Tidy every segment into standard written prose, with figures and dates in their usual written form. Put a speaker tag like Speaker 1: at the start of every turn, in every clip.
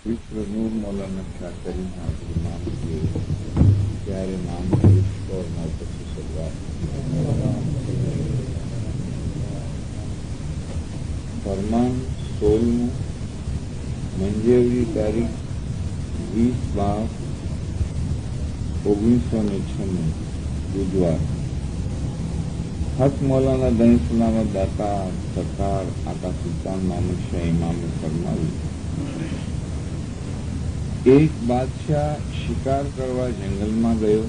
Speaker 1: विश्व नूर मौलाना शाकरी हाजिर नाम के प्यारे नाम के और मोहब्बत की शुरुआत। फरमान 16 मंजेवरी तारीख 20/12/1996 बुधवार। हक मौलाना दन सलामत दाता सरकार आका सुल्तान मोहम्मद शाह इमाम फरमावी, એક બાદશાહ શિકાર કરવા જંગલમાં ગયો.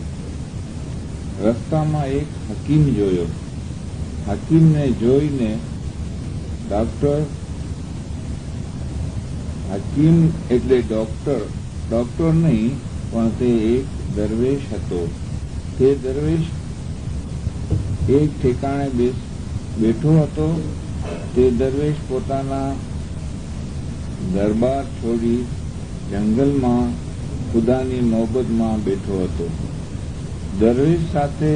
Speaker 1: રસ્તામાં એક હકીમ જોયો. હકીમને જોઈને હકીમ એટલે ડોક્ટર નહીં, પણ તે એક દરવેશ હતો. તે દરવેશ એક ઠેકાણે બેઠો હતો. તે દરવેશ પોતાના દરબાર છોડી જંગલમાં ખુદાની નોબતમાં બેઠો હતો. દરવેશ સાથે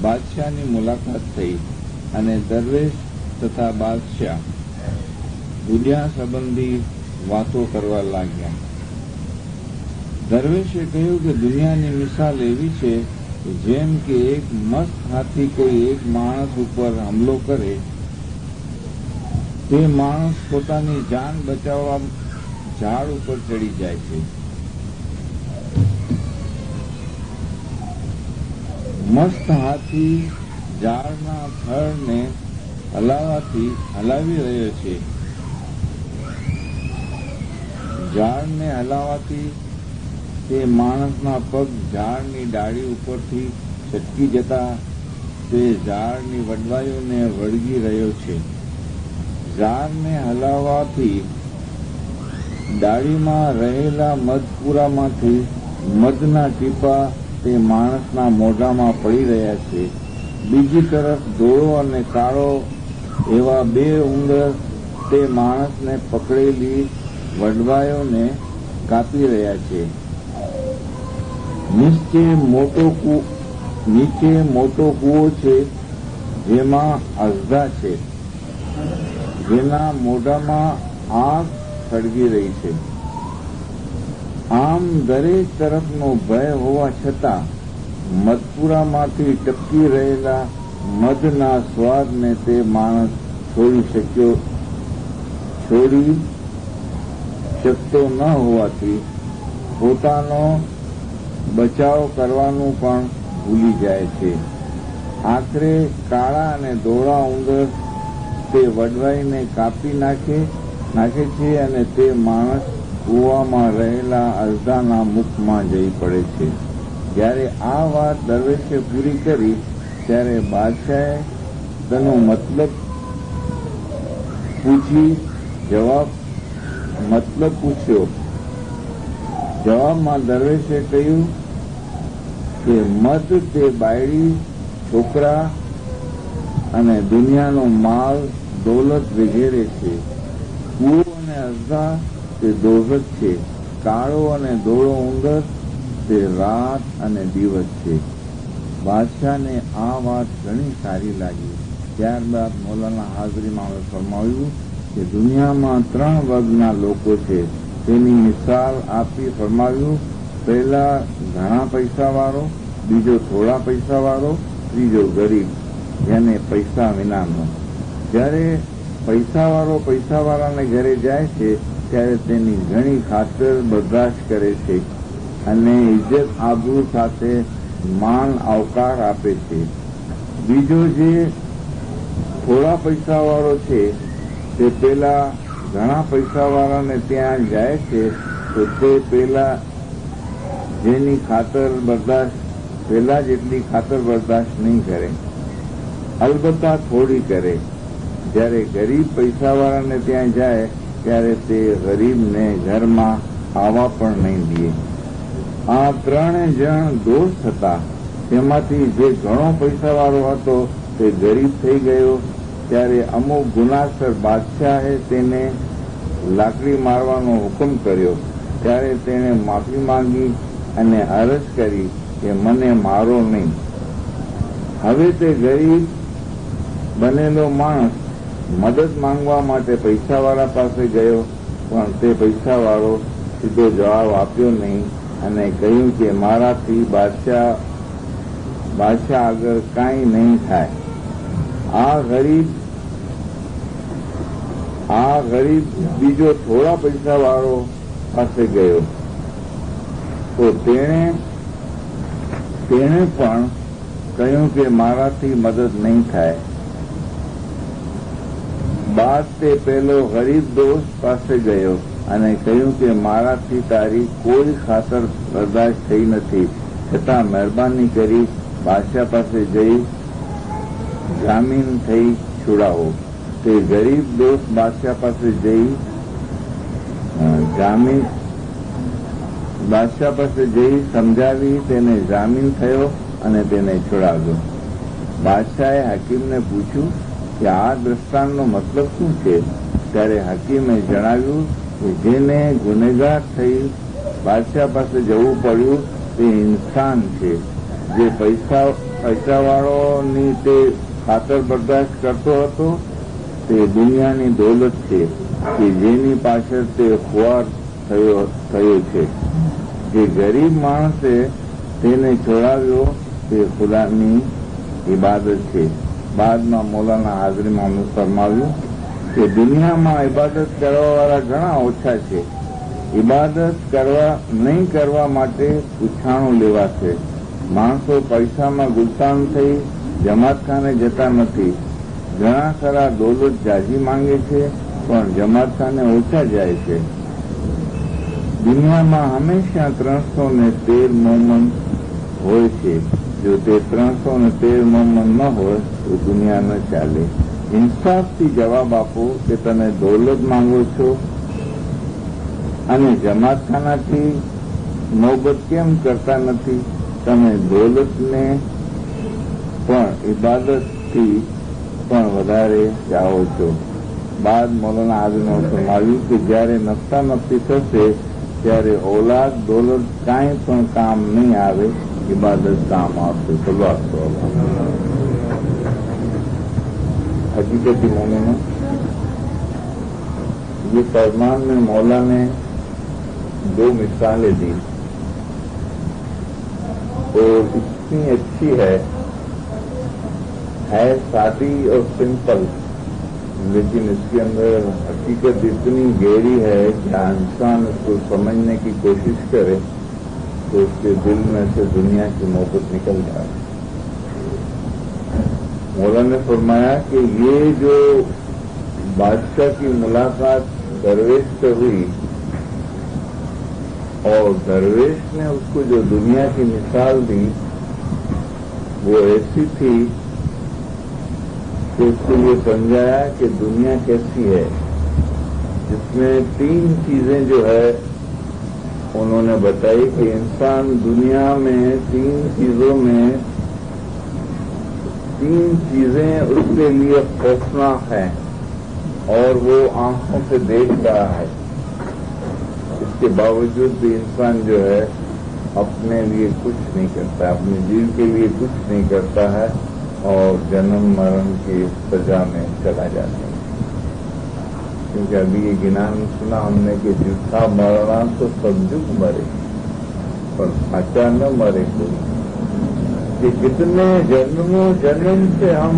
Speaker 1: બાદશાહની મુલાકાત થઈ અને દરવેશ તથા બાદશાહ દુનિયા સંબંધી વાતો કરવા લાગ્યા. દરવેશે કહ્યું કે દુનિયાની મિસાલ એવી છે જેમ કે એક મસ્ત હાથી કોઈ એક માણસ ઉપર હુમલો કરે, તે માણસ પોતાની જાન બચાવવા ઝાડ ઉપર ચડી જાય છે. મસ્ત હાથી ઝાડના થડને હલાવી રહ્યો છે. ઝાડને હલાવવાથી તે માણસના પગ ઝાડની ડાળી ઉપરથી છટકી જતા તે ઝાડની વડવાઈઓને વળગી રહ્યો છે. ઝાડને હલાવવાથી ડાળીમાં રહેલા મધપુરામાંથી મધના ટીપા તે માણસના મોઢામાં પડી રહ્યા છે. બીજી તરફ ધોળો અને કાળો એવા બે ઉંદર તે માણસને પકડેલી વડવાઈઓને કાપી રહ્યા છે. નીચે મોટો કૂવો છે જેમાં અઝધા છે, જેના મોઢામાં આગ સળગી રહી છે. આમ દરેક તરફનો ભય હોવા છતાં મધપુરામાંથી ટપકી રહેલા મધના સ્વાદને તે માણસ છોડી શકતો ન હોવાથી પોતાનો બચાવ કરવાનું પણ ભૂલી જાય છે. આખરે કાળા અને ધોળા ઉંદર તે વડવાઈને કાપી નાખે છે અને તે માણસ કૂવામાં રહેલા અઝધાના મુખમાં જઈ પડે છે. જ્યારે આ વાત દરવેશે પૂરી કરી ત્યારે બાદશાહે તેનો મતલબ પૂછ્યો. જવાબમાં દરવેશે કહ્યું કે મત તે બાયડી, છોકરા અને દુનિયાનો માલ દોલત વગેરે છે. કૂવો અને અઝધા તે દોઝખ છે. કાળો અને ધોળો ઉંદર તે રાત અને દિવસ છે. બાદશાહને આ વાત ઘણી સારી લાગી. ત્યારબાદ મૌલાના હાજરી મામલે ફરમાવ્યું કે દુનિયામાં 3 વર્ગના લોકો છે. તેની મિસાલ આપી ફરમાવ્યું, પહેલા ઘણા પૈસાવાળો, બીજો થોડા પૈસાવાળો, ત્રીજો ગરીબ જેને પૈસા વિનાનો. જ્યારે પૈસાવાળો પૈસાવાળાને ઘરે જાય છે ત્યારે તેની ઘણી ખાતર બરદાસ્ત કરે છે અને ઇજ્જત આબરૂ સાથે માન આવકાર આપે છે. બીજો જે થોડા પૈસાવાળો છે તે પેલા ઘણા પૈસાવાળાને ત્યાં જાય છે તો તે પેલા જેની પેલા જેટલી ખાતર બરદાસ્ત નહીં કરે, અલબત્તા થોડી કરે. જ્યારે ગરીબ પૈસાવાળાને ત્યાં જાય ત્યારે તે ગરીબને ઘરમાં આવવા પણ નહીં દે. આ 3 જણ દોસ્ત હતા. તેમાંથી જે ઘણો પૈસાવાળો હતો તે ગરીબ થઈ ગયો. ત્યારે અમુક ગુનાસર બાદશાહે તેને લાકડી મારવાનો હુકમ કર્યો. ત્યારે તેણે માફી માંગી અને અરજ કરી કે મને મારો નહીં. હવે તે ગરીબ બનેલો માણસ મદદ માંગવા માટે પૈસાવાળા પાસે ગયો પણ તે પૈસાવાળો સીધો જવાબ આપ્યો નહીં અને કહ્યું કે મારાથી બાદશાહ આગળ કાંઈ નહીં થાય. આ ગરીબ બીજો થોડા પૈસાવાળો પાસે ગયો તો તેણે પણ કહ્યું કે મારાથી મદદ નહીં થાય. બાદ તે પેલો ગરીબ દોસ્ત પાસે ગયો અને કહ્યું કે મારાથી તારી કોઈ ખાતર બરદાસ્ત થઈ નથી, છતાં મહેરબાની કરી બાદશાહ પાસે જઈ જામીન થઈ છુડાવો. તે ગરીબ દોસ્ત બાદશાહ પાસે જઈ સમજાવી તેને જામીન થયો અને તેને છોડાવ્યો. બાદશાહે હકીમને પૂછ્યું કે આ દ્રષ્ટાંતનો મતલબ શું છે? ત્યારે હકીમે જણાવ્યું કે જેને ગુનેગાર થઈ બાદશાહ પાસે જવું પડ્યું તે ઇન્સાન છે. જે પૈસાવાળોની તે ખાતર બરદાસ્ત કરતો હતો તે દુનિયાની દોલત છે કે જેની પાછળ તે ખુવાર થયો છે. જે ગરીબ માણસે તેને છોડાવ્યો તે ખુદાની ઇબાદત છે. બાદમાં મૌલાના હાજરીમાં ફરમાવ્યું કે દુનિયામાં ઇબાદત કરવાવાળા ઘણા ઓછા છે. ઇબાદત નહીં કરવા માટે પૂછાણું લેવાશે. માણસો પૈસામાં ગુલતાન થઈ જમાતખાને જતા નથી. ઘણા ખરા દોલત જાજી માંગે છે પણ જમાતખાને ઓછા જાય છે. દુનિયામાં હંમેશા 313 મોમન હોય છે. જો તે 313 મોમન ન હોય તો દુનિયા ન ચાલે. ઇન્સાફથી જવાબ આપો કે તમે દોલત માંગો છો અને જમાતખાનાથી નોબત કેમ કરતા નથી? તમે દોલતને પણ ઇબાદતથી પણ વધારે જાઓ છો. બાદ મૌલાના આઝમને ફરમાવ્યું કે જ્યારે નફસા નફસી થશે ત્યારે ઔલાદ દોલત કાંઈ પણ કામ નહીં આવે, इबादत काम आपसे सलवात हकीकती मोने में ये फरमान में मौला ने 2 मिसालें दी और इतनी अच्छी है सादी और सिंपल, लेकिन इसके अंदर हकीकत इतनी गहरी है कि इंसान उसको समझने की कोशिश करे तो उसके दिल में से दुनिया की मोहब्बत निकल जाए. मौला ने फरमाया कि ये जो बादशाह की मुलाकात दरवेश से हुई और दरवेश ने उसको जो दुनिया की मिसाल दी वो ऐसी थी कि उसको ये समझाया कि दुनिया कैसी है, जिसमें 3 चीजें जो है उन्होंने बताई कि इंसान दुनिया में 3 चीजें उसके लिए खौफनाक हैं और वो आंखों से देख रहा है. इसके बावजूद भी इंसान जो है अपने लिए कुछ नहीं करता, अपने जीव के लिए कुछ नहीं करता है और जन्म मरण की सजा में चला जाता है. क्योंकि अभी ये गिनान सुना हमने कि जूठा मरना तो समझुक मरे पर साचा न मरे कोई. कि कितने जन्म से हम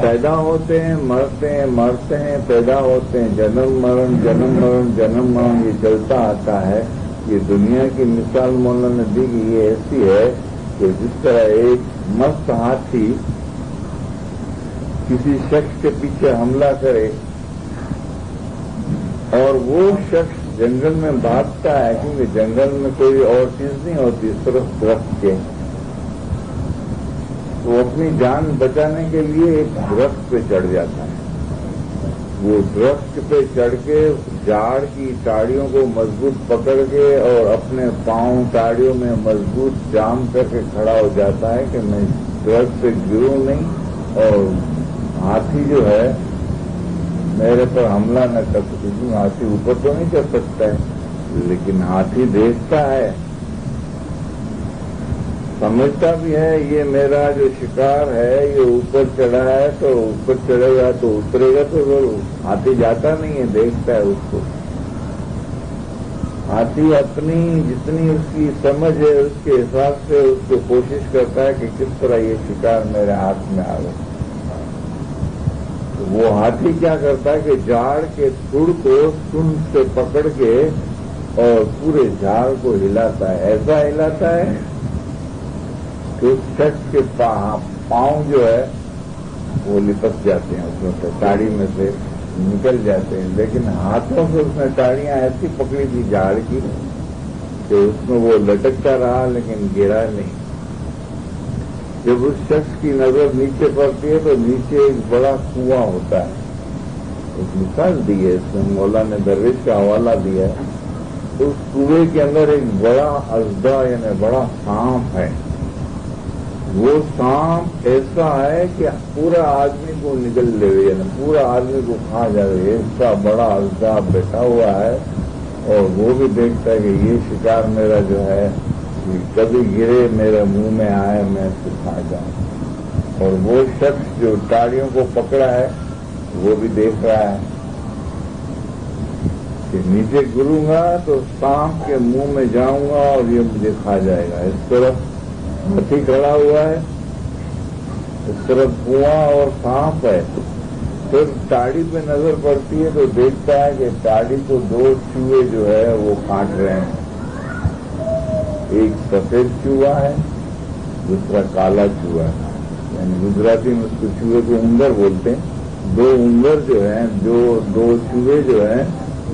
Speaker 1: पैदा होते हैं, मरते हैं, पैदा होते हैं, जन्म मरण ये चलता आता है. ये दुनिया की मिसाल मौलाना ने दी कि ये ऐसी है कि जिस तरह एक मस्त हाथी किसी शख्स के पीछे हमला करे और वो शख्स जंगल में भागता है, क्योंकि जंगल में कोई और चीज नहीं होती सिर्फ दरख्त के, वो अपनी जान बचाने के लिए एक दरख्त पे चढ़ जाता है. वो दरख्त पे चढ़ के झाड़ की टाड़ियों को मजबूत पकड़ के और अपने पांव टाड़ियों में मजबूत जाम करके खड़ा हो जाता है कि मैं दरख्त पे गिरूं नहीं और हाथी जो है मेरे पर हमला न कर सके. हाथी ऊपर तो नहीं चढ़ सकता है, लेकिन हाथी देखता है سمجھتا بھی ہے یہ میرا جو شکار ہے یہ اوپر چڑھا ہے تو اوپر چڑھے گا تو اترے گا تو ہاتھی جاتا نہیں ہے، دیکھتا ہے اس کو. ہاتھی اپنی جتنی اس کی سمجھ ہے اس کے حساب سے اس کو کوشش کرتا ہے کہ کس طرح یہ شکار میرے ہاتھ میں آ گئے. وہ ہاتھی کیا کرتا ہے کہ جھاڑ کے تھڑ کو سن سے پکڑ کے اور پورے جھاڑ کو ہلاتا ہے. ایسا ہلاتا ہے کہ اس شخص کے پاؤں جو ہے وہ لپس جاتے ہیں، اس میں سے تاڑی میں سے نکل جاتے ہیں. لیکن ہاتھوں سے اس نے تاڑیاں ایسی پکڑی تھی جھاڑ کی کہ اس میں وہ لٹکتا رہا لیکن گرا نہیں. جب اس شخص کی نظر نیچے پڑتی ہے تو نیچے ایک بڑا کنواں ہوتا ہے. ایک مثال دی ہے اس میں، مولا نے درویش کا حوالہ دیا ہے. تو اس کنویں کے اندر ایک بڑا اژدھا یعنی بڑا سانپ ہے. وہ سانپ ایسا ہے کہ پورا آدمی کو نگل لے گئے، یعنی پورا آدمی کو کھا جائے. ایسا بڑا اژدھا بیٹھا ہوا ہے اور وہ بھی دیکھتا ہے کہ یہ شکار میرا جو ہے کبھی گرے میرے منہ میں آئے میں اس کو کھا جاؤں. اور وہ شخص جو تاڑیوں کو پکڑا ہے وہ بھی دیکھ رہا ہے کہ نیچے گروں گا تو سانپ کے منہ میں جاؤں گا اور یہ مجھے کھا جائے گا. اس طرف ہاتھی کھڑا ہوا ہے، اس طرف کنواں اور سانپ ہے. پھر تاڑی پہ نظر پڑتی ہے تو دیکھتا ہے کہ تاڑی کو دو چوہے جو ہے وہ کاٹ رہے ہیں. ایک سفید چوہا ہے، دوسرا کالا چوہا ہے. یعنی گجراتی میں اس کو چوہے کو اونگر بولتے ہیں. دو اونگر جو ہیں، جو دو چوہے جو ہیں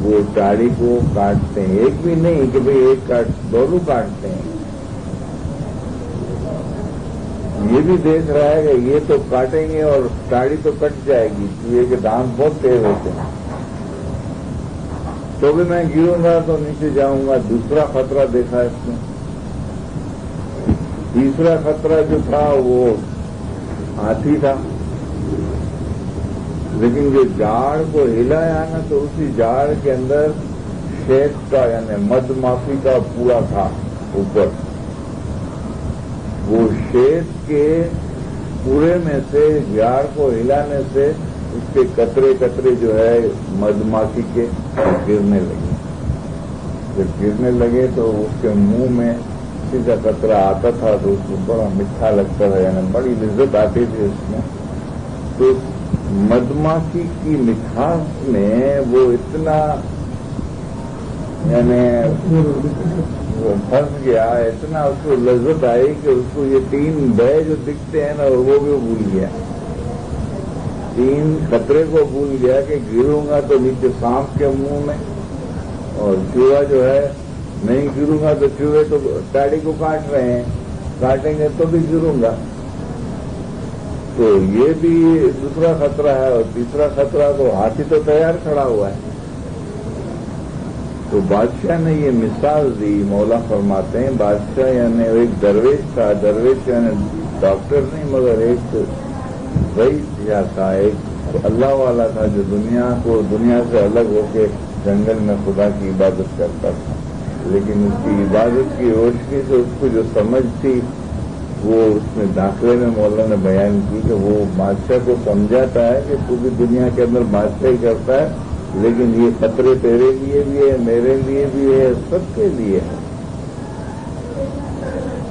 Speaker 1: وہ تاڑی کو کاٹتے ہیں. ایک بھی نہیں کہ بھئی ایک دونوں کاٹتے ہیں. یہ بھی دیکھ رہا ہے کہ یہ تو کاٹیں گے اور تاڑی تو کٹ جائے گی. چوہے کے دانت بہت تیز ہوتے ہیں. تو بھی میں گروں گا تو نیچے جاؤں گا. دوسرا خطرہ دیکھا اس نے. تیسرا خطرہ جو تھا وہ ہاتھی تھا. لیکن جو جھاڑ کو ہلایا نا تو اسی جھاڑ کے اندر شہد کا یعنی مد ماخی کا پورا تھا اوپر. وہ شہد کے پورے میں سے جھاڑ کو ہلانے سے اس کے قطرے قطرے جو ہے مد ماخی کے گرنے لگے. جب گرنے لگے تو اس کے منہ میں کسی کا قطرہ آتا تھا تو اس کو بڑا میٹھا لگتا تھا، یعنی بڑی لذت آتی تھی اس میں. تو مد ماخی کی مٹھاس میں وہ اتنا یعنی پھنس گیا، اتنا اس کو لذت آئی کہ اس کو یہ تین بے جو دکھتے ہیں نا وہ بھی بھول گیا. تین خطرے کو بھول گیا کہ گروں گا تو نیچے سانپ کے منہ میں، اور چوہا جو ہے نہیں گروں گا تو چوہے تو تاڑی کو کاٹ رہے ہیں، کاٹیں گے تو بھی گروں گا. تو یہ بھی دوسرا خطرہ ہے. اور تیسرا خطرہ تو ہاتھی تو تیار کھڑا ہوا ہے. تو بادشاہ نے یہ مثال دی. مولا فرماتے ہیں بادشاہ یعنی ایک درویش تھا. درویش یعنی ڈاکٹر نہیں مگر ایک رئیس تھا، ایک اللہ والا تھا جو دنیا سے الگ ہو کے جنگل میں خدا کی عبادت کرتا تھا. لیکن اس کی عبادت کی روشنی سے اس کو جو سمجھ تھی وہ اس میں داخلے میں مولا نے بیان کی کہ وہ بادشاہ کو سمجھاتا ہے کہ تو بھی دنیا کے اندر بادشاہی کرتا ہے لیکن یہ خطرے تیرے لیے بھی ہے، میرے لیے بھی ہے، سب کے لیے ہے.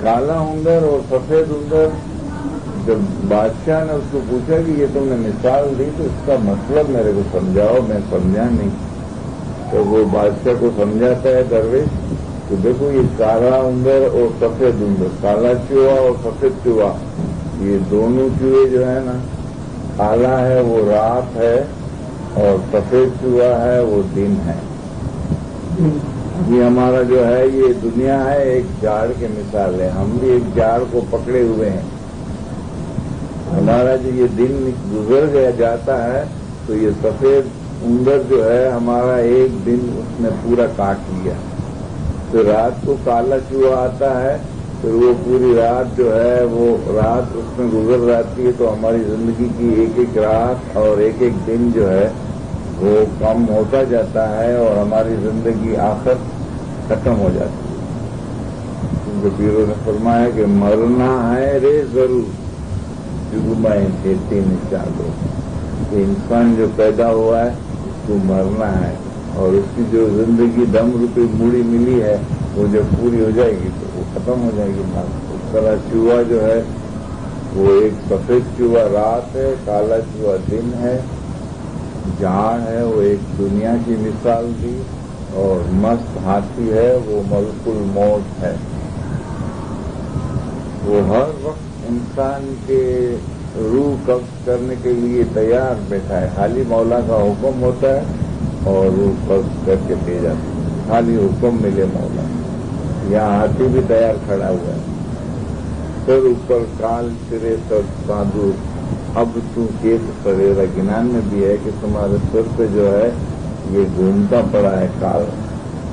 Speaker 1: کالا اونگر اور سفید اونگر. جب بادشاہ نے اس کو پوچھا کہ یہ تم نے مثال دی تو اس کا مطلب میرے کو سمجھاؤ، میں سمجھا نہیں. تو وہ بادشاہ کو سمجھاتا ہے درویش تو دیکھو یہ کالا اونگر اور سفید اونگر، کالا چوہا اور سفید چوہا، یہ دونوں چوہے جو ہے نا، کالا ہے وہ رات ہے اور سفید چوہا ہے وہ دن ہے. یہ ہمارا جو ہے یہ دنیا ہے ایک جھاڑ کے مثال ہے. ہم بھی ایک جھاڑ کو پکڑے ہوئے ہیں. ہمارا جو یہ دن گزر گیا جاتا ہے تو یہ سفید اونگر جو ہے ہمارا ایک دن اس نے پورا کاٹ لیا. تو رات کو کالا چوہا آتا ہے پھر وہ پوری رات جو ہے وہ رات اس میں گزر جاتی ہے. تو ہماری زندگی کی ایک ایک رات اور ایک ایک دن جو ہے وہ کم ہوتا جاتا ہے اور ہماری زندگی آخر ختم ہو جاتی ہے. उनके पीरों ने फरमाया कि मरना है रे जरूर, जुगमाए खेती में चालो, कि इंसान जो पैदा हुआ है उसको मरना है, और उसकी जो जिंदगी दम रूपी मूड़ी मिली है वो जब पूरी हो जाएगी तो वो खत्म हो जाएगी बात। उस तरह चूहा जो है वो एक सफेद चूहा रात है, काला चूहा दिन है, जाड़ है वो एक दुनिया की मिसाल दी, और मस्त हाथी है वो मलकुल मौत है। वो हर वक्त इंसान के रूह कब्ज करने के लिए तैयार बैठा है, खाली मौला का हुक्म होता है और रूह कब्ज करके ले जाता है, खाली हुक्म मिले मौला। यहाँ हाथी भी तैयार खड़ा हुआ है, फिर ऊपर काल सिरे सब साधु, अब तू केत सवेरा। गिनान में भी है कि तुम्हारे सिर पे जो है ये घूमता पड़ा है काल,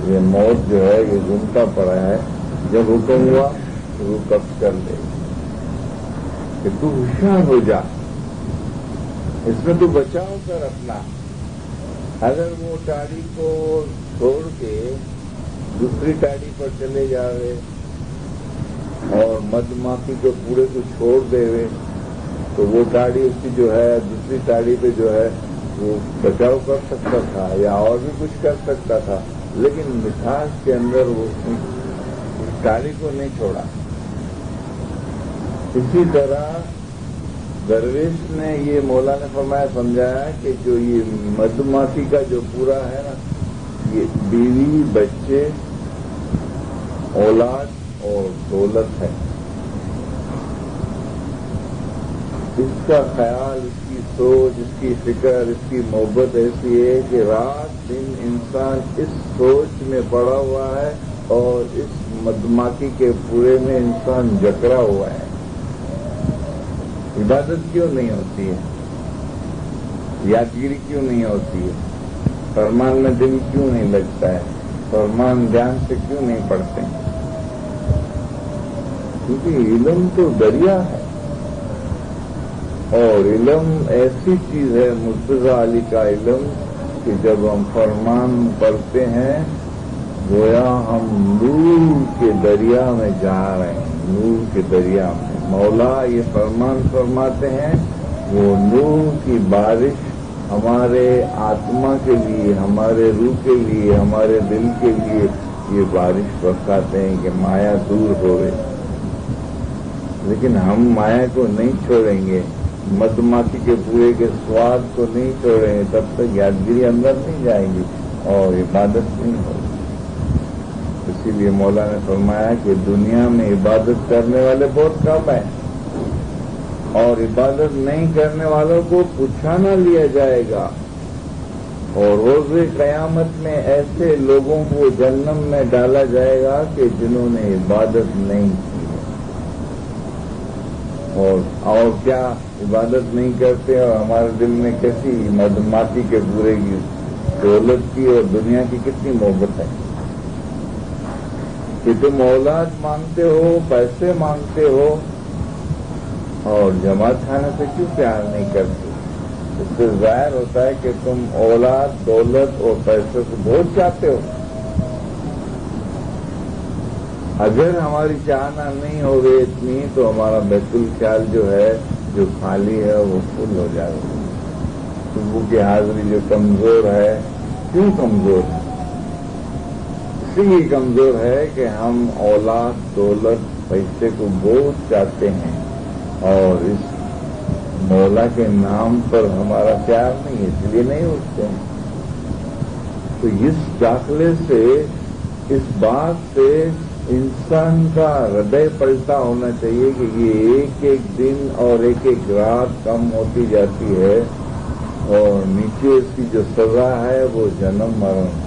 Speaker 1: ये मौत जो है ये घूमता पड़ा है, जब हुक्म हुआ रूह कब्ज कर ले, कि तू होशियार हो जा, इसमें तू बचाव कर अपना। अगर वो टाड़ी को छोड़ के दूसरी टाड़ी पर चले जावे और मधुमाखी को पूरे को छोड़ देवे तो वो टाड़ी उसकी जो है दूसरी टाड़ी पे जो है वो बचाव कर सकता था या और भी कुछ कर सकता था, लेकिन मिठास के अंदर वो उस टाड़ी को नहीं छोड़ा। इसी तरह दरवेश ने ये मौला ने फरमाया समझाया कि जो ये मधुमाखी का जो पूरा है ना, ये बीवी बच्चे औलाद और दौलत है, इसका ख्याल, इसकी सोच, इसकी फिक्र, इसकी मोहब्बत ऐसी है कि रात दिन इंसान इस सोच में पड़ा हुआ है और इस मधुमाखी के पूरे में इंसान जकड़ा हुआ है। इबादत क्यों नहीं होती है, यादगिरी क्यों नहीं होती है, फरमान में दिल क्यों नहीं लगता है, फरमान ध्यान से क्यों नहीं पढ़ते हैं? क्योंकि इल्म तो दरिया है, और इल्म ऐसी चीज है, मुर्तजा अली का इल्म, कि जब हम फरमान पढ़ते हैं गोया हम नूर के दरिया में जा रहे हैं, नूर के दरिया में। मौला ये फरमान फरमाते हैं, वो नूर की बारिश हमारे आत्मा के लिए, हमारे रूह के लिए, हमारे दिल के लिए ये बारिश बरसाते हैं कि माया दूर हो गई। लेकिन हम माया को नहीं छोड़ेंगे, मधुमाखी के पूरे के स्वाद को नहीं छोड़ेंगे, तब तक यादगिरी अंदर नहीं जाएगी और इबादत नहीं होगी। इसीलिए मौला ने फरमाया कि दुनिया में इबादत करने वाले बहुत कम हैं, और इबादत नहीं करने वालों को पूछा न लिया जाएगा, और रोज़े क़यामत में ऐसे लोगों को जहन्नम में डाला जाएगा कि जिन्होंने इबादत नहीं की। और क्या इबादत नहीं करते, और हमारे दिल में कैसी मधुमाखी के पूरे की दौलत की और दुनिया की कितनी मोहब्बत है कि तुम औलाद मांगते हो, पैसे मांगते हो, और जमात खाने से क्यों प्यार नहीं करते? इससे जाहिर होता है कि तुम औलाद, दौलत और पैसे को बहुत चाहते हो। अगर हमारी चाहना नहीं हो गई इतनी तो हमारा बैतुल ख्याल जो है, जो खाली है, वो फुल हो जाएगा। सुबह की हाजिरी जो कमजोर है, क्यों कमजोर है? इसलिए कमजोर है कि हम औलाद, दौलत, पैसे को बहुत चाहते हैं, और इस मौला के नाम पर हमारा प्यार नहीं है, इसलिए नहीं उठते हैं। तो इस दाखिले से, इस बात से इंसान का हृदय पलटा होना चाहिए कि ये एक एक दिन और एक एक रात कम होती जाती है, और नीचे इसकी जो सजा है वो जन्म मरण है।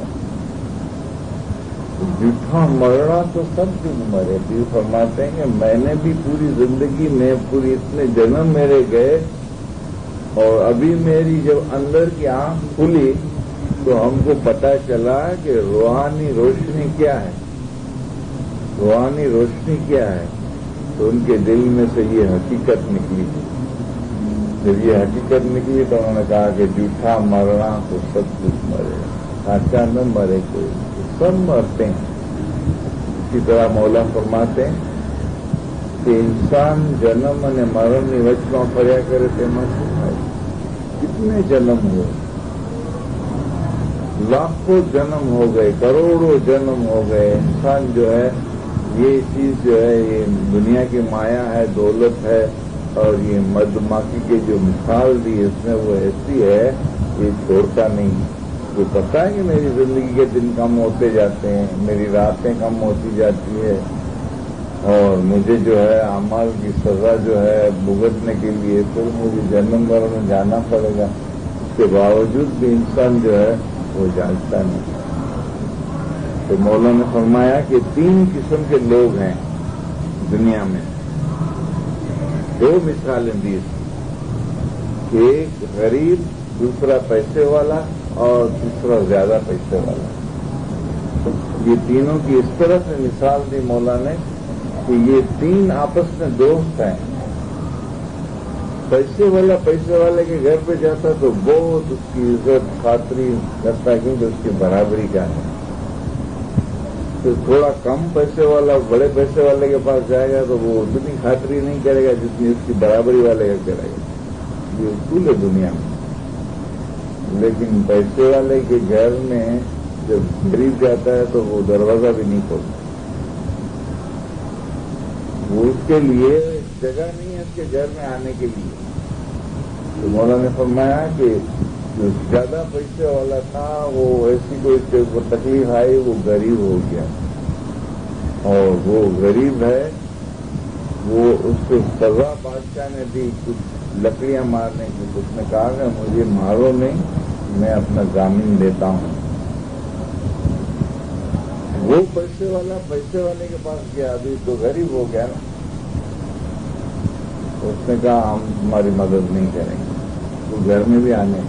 Speaker 1: जूठा मरना तो सब जुग मरे। भी फरमाते हैं कि मैंने भी पूरी जिंदगी में पूरी इतने जन्म मेरे गए, और अभी मेरी जब अंदर की आंख खुली तो हमको पता चला कि रूहानी रोशनी क्या है, रूहानी रोशनी क्या है। तो उनके दिल में से ये हकीकत निकली। जब ये हकीकत निकली तो उन्होंने कहा कि जूठा मरना तो सब कुछ मरे, साचा न मरे कोई, सब मरते हैं। اسی طرح مولا فرماتے ہیں کہ انسان جنم અને મરણની વચમાં ફર્યા કરે તેમાં શું થાય? कितने जन्म हुए, लाखों जन्म हो गए, करोड़ों जन्म हो गए। इंसान जो है ये चीज जो है ये दुनिया की माया है, दौलत है, और ये मधुमाखी के जो मिसाल दी इसमें वो ऐसी है ये छोड़ता नहीं। वो पता है कि मेरी जिंदगी के दिन कम होते जाते हैं, मेरी रातें कम होती जाती है, और मुझे जो है अमाल की सजा जो है भुगतने के लिए फिर मुझे जन्म मरण में जाना पड़ेगा। उसके बावजूद भी इंसान जो है वो जानता नहीं। तो मौला ने फरमाया कि 3 किस्म के लोग हैं दुनिया में। 2 मिसालें दी, एक गरीब, दूसरा पैसे वाला, और तीसरा ज्यादा पैसे वाला। ये तीनों की इस तरह से मिसाल दी मौला ने कि ये 3 आपस में दोस्त हैं। पैसे वाला पैसे वाले के घर पे जाता तो बहुत उसकी इज्जत खातरी करता है, क्योंकि उसकी बराबरी का है। तो थोड़ा कम पैसे वाला बड़े पैसे वाले के पास जाएगा तो वो उतनी खातरी नहीं करेगा जितनी उसकी बराबरी वाले का करेगा। ये उसूल है दुनिया में। लेकिन पैसे वाले के घर में जब गरीब जाता है तो वो दरवाजा भी नहीं खोलता। वो उसके लिए जगह नहीं है उसके घर में आने के लिए। तो मौला ने फरमाया कि जो ज्यादा पैसे वाला था वो ऐसी कोई तकलीफ आई, वो गरीब हो गया, और वो गरीब है, वो उसको सजा बादशाह ने दी कुछ लकड़ियां मारने की। तो उसने कहा कि मुझे मारो नहीं, मैं अपना जामीन देता हूं। वो पैसे वाला पैसे वाले के पास गया, अभी तो गरीब हो गया ना। उसने कहा हम तुम्हारी मदद नहीं करेंगे, तो घर में भी आने।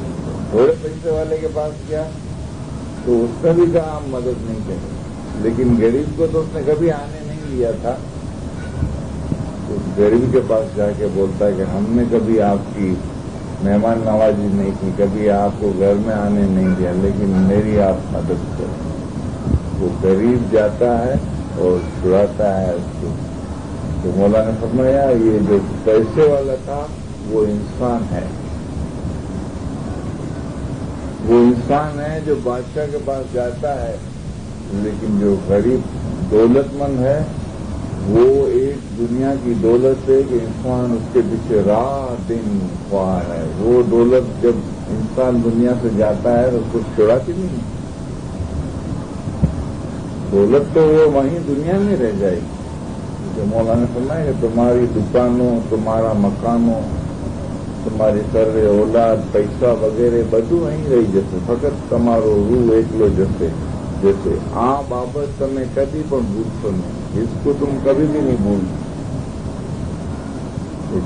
Speaker 1: थोड़े पैसे वाले के पास गया तो उसने भी कहा हम मदद नहीं करेंगे, लेकिन गरीब को तो उसने कभी आने नहीं लिया था। तो गरीब के पास जाके बोलता है कि हमने कभी आपकी मेहमान नवाजी नहीं की, कभी आपको घर में आने नहीं दिया, लेकिन मेरी आप मदद करो। वो गरीब जाता है और छुड़ाता है उसको। तो मौला ने फरमाया ये जो पैसे वाला था वो इंसान है, वो इंसान है जो बादशाह के पास जाता है। लेकिन जो गरीब दौलतमंद है वो एक दुनिया की दौलत है कि इंसान उसके पीछे रात दिन ख्वार है। वो दौलत जब इंसान दुनिया से जाता है तो उसको छुड़ाती नहीं। दौलत तो वो वहीं दुनिया में रह जाएगी। जो मौला ने फरमाया कि तुम्हारी दुकानों, तुम्हारा मकानों, तुम्हारी सर्वे औलाद, पैसा वगैरह બધું અહીં રહી જશે, ફક્ત તમારો રૂહ એકલો જશે। जैसे आ बाबत તમે कभी પણ ભૂલશો નહીં, इसको तुम कभी भी नहीं भूल।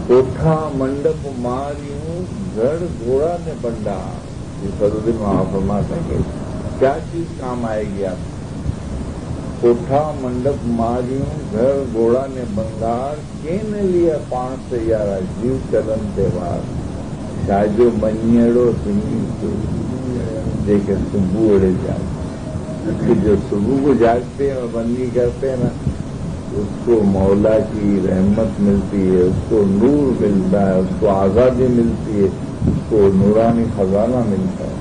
Speaker 1: कोठा मंडप मारियूं घर घोड़ा ने बंडा। ये सदुद्दीन वहां फरमाते हैं क्या चीज काम आएगी आप? कोठा मंडप मारियूं घर घोड़ा ने बंगार, केने लिया पाण से यारा जीव चलन त्योहार। साजो मनियड़ो सिंगी जेके सुबह उड़े जाए। जो सुबह को जागते हैं और बंदी करते हैं ना, उसको मौला की रहमत मिलती है, उसको नूर मिलता है, उसको आज़ादी मिलती है, उसको नूरानी खजाना मिलता है।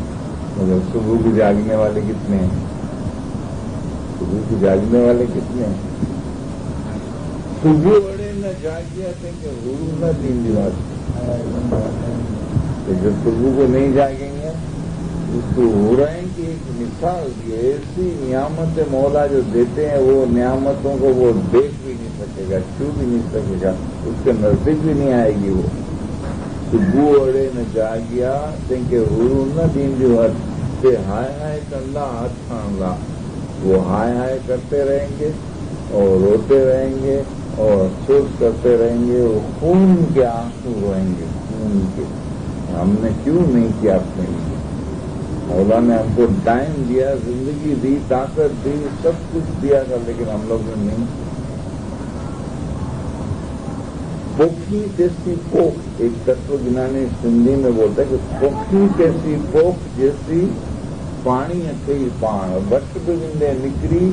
Speaker 1: मगर सुबह को जागने वाले कितने हैं? सुबह को जागने वाले कितने हैं? सुबह बड़े न जागिया थे कि गुरु न 3 दिवस। तो जो सुबह को नहीं जागेंगे उसको हो रहे हैं कि एक मिसाल दी, ऐसी नियामतें मौला जो देते हैं वो नियामतों को वो देख भी नहीं सकेगा, छू भी नहीं सकेगा, उसके नजदीक भी नहीं आएगी। वो सुबह अड़े न जागिया तेंके हुरू न 3 दिवस से हाय हाय कंदा हाथ खांदा। वो हाय हाय करते रहेंगे और रोते रहेंगे और अफसोस करते रहेंगे। वो खून के आंसू रोएंगे, खून के, हमने क्यों नहीं किया अपने लिए। मौला ने हमको टाइम दिया, जिंदगी दी, ताकत दी, सब कुछ दिया था, लेकिन हम लोग ने नहीं। पोखी जैसी पोख, एक तत्वज्ञानी सिंधी में बोलता है कि पोखी जैसी पोख जैसी पानी अथई पाण, वट बिंदे निकरी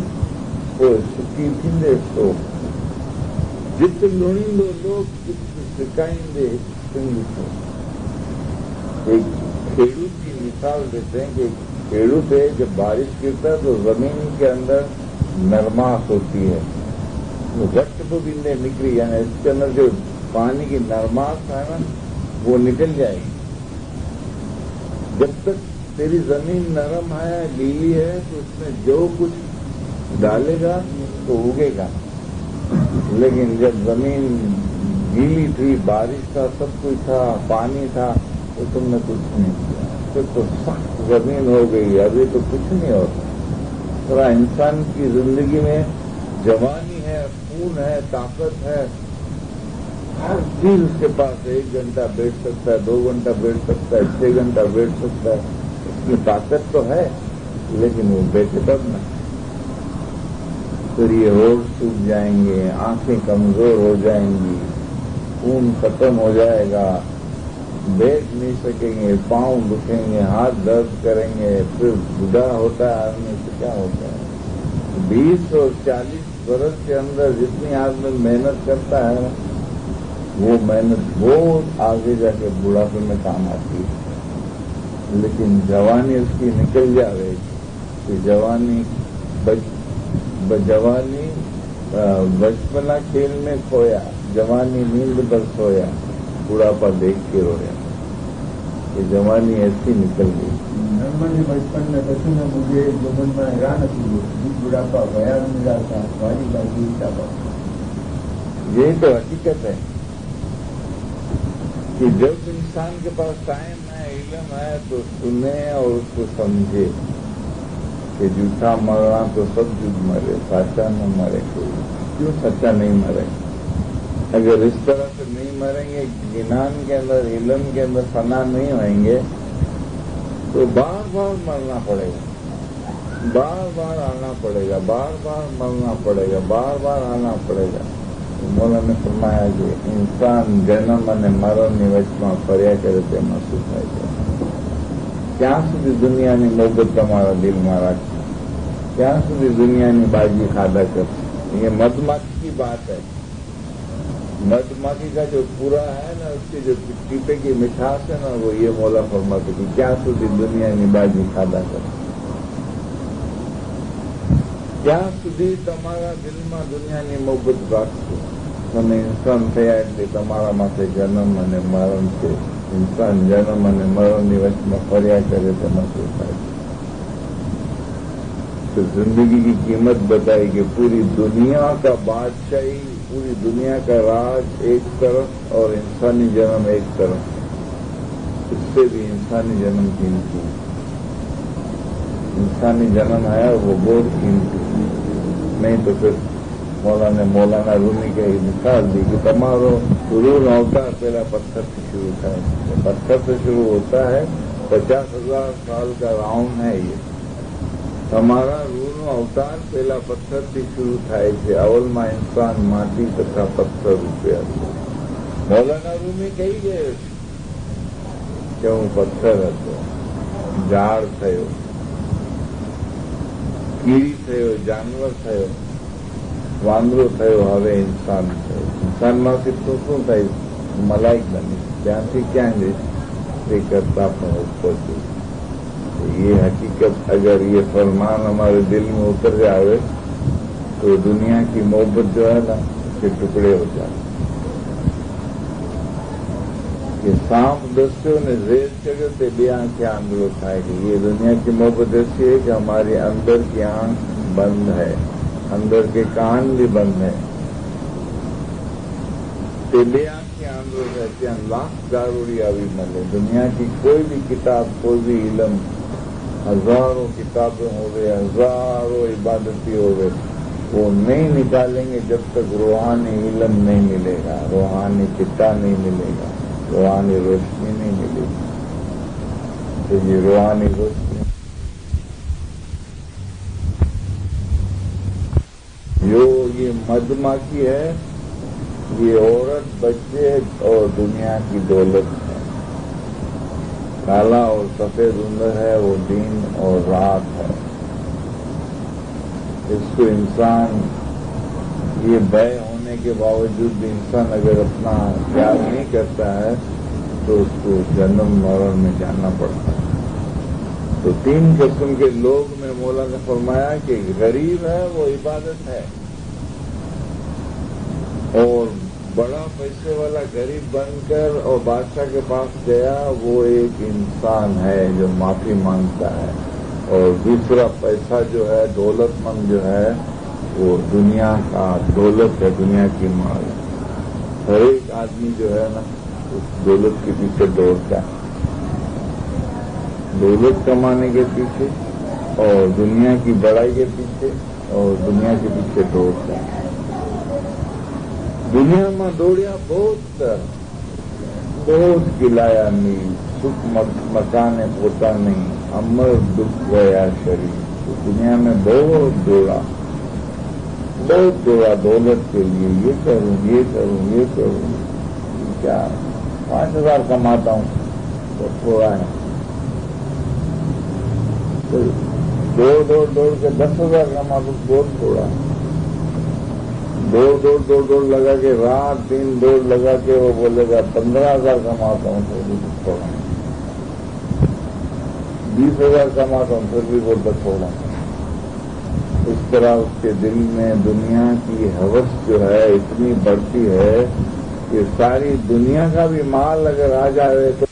Speaker 1: pues suficiente esto. जितने लोग सिखाएंगे एक खेडूत की मिसाल देते हैं कि खेडूत है, जब बारिश गिरता है तो जमीन के अंदर नरमाश होती है, वो घट को बिंदे निकली, यानी इसके अंदर जो पानी की नरमाश है ना वो निकल जाएगी। जब तक तेरी जमीन नरम है, गीली है, तो उसमें जो कुछ डालेगा तो उगेगा। लेकिन जब जमीन गीली थी, बारिश था, सब कुछ था, पानी था, तो तुमने कुछ नहीं किया, फिर तो सख्त जमीन हो गई। अभी तो कुछ नहीं होता। थोड़ा इंसान की जिंदगी में जवानी है, खून है, ताकत है, हर चीज उसके पास। 1 घंटा बैठ सकता है, 2 घंटा बैठ सकता है, 6 घंटा बैठ सकता है, उसमें ताकत तो है, लेकिन वो बैठे तब ना। फिर ये होठ सूख जाएंगे, आंखें कमजोर हो जाएंगी, खून खत्म हो जाएगा, बैठ नहीं सकेंगे, पांव दुखेंगे, हाथ दर्द करेंगे, फिर बूढ़ा होता है आदमी तो क्या होता है। 20 और 40 वर्ष के अंदर जितनी आदमी मेहनत करता है, वो मेहनत बहुत आगे जाके बुढ़ापे में काम आती है। लेकिन जवानी उसकी निकल जा रही कि जवानी बचपना खेल में खोया, जवानी नींद पर सोया, बुढ़ापा देख के रोया। ये जवानी ऐसी निकल गई।
Speaker 2: મને બચપન में કશું ને मुझे जीवन में हैरान હતી, बुढ़ापा गया मेरा था, वाली बाजी था।
Speaker 1: यही तो हकीकत है कि जब इंसान के पास टाइम है, इल्म है, तो सुने और उसको समझे कि झूठा मरना तो सब झूठ मरे, सच्चा न मरे कोई। क्यों सच्चा नहीं मरे? अगर इस तरह से नहीं मरेंगे, ज्ञान के अंदर, इल्म के अंदर फना नहीं होंगे, तो बार बार मरना पड़ेगा, बार बार आना पड़ेगा, बार बार मरना पड़ेगा, बार बार आना पड़ेगा। मौलाना ने फरमाया कि इंसान जन्म અને મરણની વચમાં ફર્યા કરે તેમાં શું થાય છે? ક્યાં સુધી દુનિયાની મોહબત તમારા દિલમાં રાખશે? ક્યાં સુધી દુનિયાની બાજી ખાધા કરશે? ये मधुमक्खी की बात है। मधुमक्खी का जो पूरा है ना, उसकी जो टीपे की मिठास है ना, वो ये मौला फरमाते कि क्या સુધી દુનિયાની બાજી ખાધા કરશે? क्या સુધી તમારા દિલમાં દુનિયાની મોહબત રાખશો? તમે ઇન્સાન થયા એટલે તમારા માટે જન્મ અને મરણ છે। इंसान जन्म અને મરણની વચમાં ફર્યા કરે તેમાં શું થાય? तो जिंदगी की कीमत बताई कि पूरी दुनिया का बादशाही, पूरी दुनिया का राज एक तरफ और इंसानी जन्म एक तरफ, इससे भी इंसानी जन्म कीमती है। इंसानी जन्म है वो बहुत कीमती है। नहीं तो फिर मौलाना रूमी के मिसाल दी कि તમારો रूल अवतार पहला पत्थर से शुरू था। पत्थर से शुरू होता है, 50,000 साल का राउंड है ये। हमारा रूल अवतार पहला पत्थर से शुरू થાય છે। અવલમાં ઇન્સાન માટી તથા પથ્થર રૂપિયા છે। મૌલાના રૂમી કહી ગયો કે હું પથ્થર હતો, ઝાડ થયો, કીડી થયો, જાનવર થયો, વાંદરો થયો, હવે ઇન્સાન થયો। ઇન્સાનમાંથી તો શું થાય? મલાઈક બની, ત્યાંથી ક્યાં જઈશ? તે કરતા પણ ઉપર જઈશ। ये हकीकत अगर ये फरमान हमारे दिल में उतर जाए तो दुनिया की मोहब्बत जो है ना, उसके टुकड़े हो जाए। ये सांप दस्यों ने जेर चढ़े थे, बे आंखें आंधळो થાય कि ये दुनिया की मोहब्बत ऐसी है कि हमारी अंदर की आंख बंद है, अंदर के कान भी बंद है। તે બે આંખે આંધળો થાય, ત્યાં લાખ દારૂડી આવી મળે। दुनिया की कोई भी किताब, कोई भी इल्म, हजारों किताबें हो गए, हजारों इबादती हो गए, वो नहीं निकालेंगे जब तक रूहानी इल्म नहीं मिलेगा, रूहानी किता नहीं मिलेगा, रूहानी रोशनी नहीं मिलेगी। तो ये रूहानी रोशनी जो ये मधुमक्खी है, ये औरत, बच्चे और दुनिया की दौलत है। काला और सफेद उंदर है, वो दिन और रात है। اس کو انسان یہ بے ہونے کے باوجود بھی انسان اگر اپنا خیال نہیں کرتا ہے تو اس کو جنم مرن میں جانا پڑتا ہے. تو 3 قسم کے لوگ میں مولا نے فرمایا کہ غریب ہے وہ عبادت ہے، اور بڑا پیسے والا غریب بن کر اور بادشاہ کے پاس گیا وہ ایک انسان ہے جو معافی مانگتا ہے. اور دوسرا پیسہ جو ہے دولت مند جو ہے وہ دنیا کا دولت ہے، دنیا کی مال. ہر ایک آدمی جو ہے نا اس دولت کے پیچھے دوڑتا ہے، دولت کمانے کے پیچھے اور دنیا کی بڑائی کے پیچھے اور دنیا کے پیچھے دوڑتا ہے. دنیا میں دوڑیا بہت کلایا نہیں، سکھ مکانے پوتا نہیں، امر دکھ گیا شریر. تو دنیا میں بہت دوڑا دولت کے لیے، یہ کروں یہ کروں یہ کروں. کیا 5,000 کماتا ہوں تو تھوڑا ہے، دوڑ کے 10,000 کما تو بہت تھوڑا ہے. دوڑ لگا کے رات دن دوڑ لگا کے وہ بولے گا 15,000 کماتا ہوں تو بھی تھوڑا، 20,000 کماتا ہوں پھر بھی بولتا تھوڑا. اس طرح اس کے دل میں دنیا کی ہوس جو ہے اتنی بڑھتی ہے کہ ساری دنیا کا بھی مال اگر آ جائے تو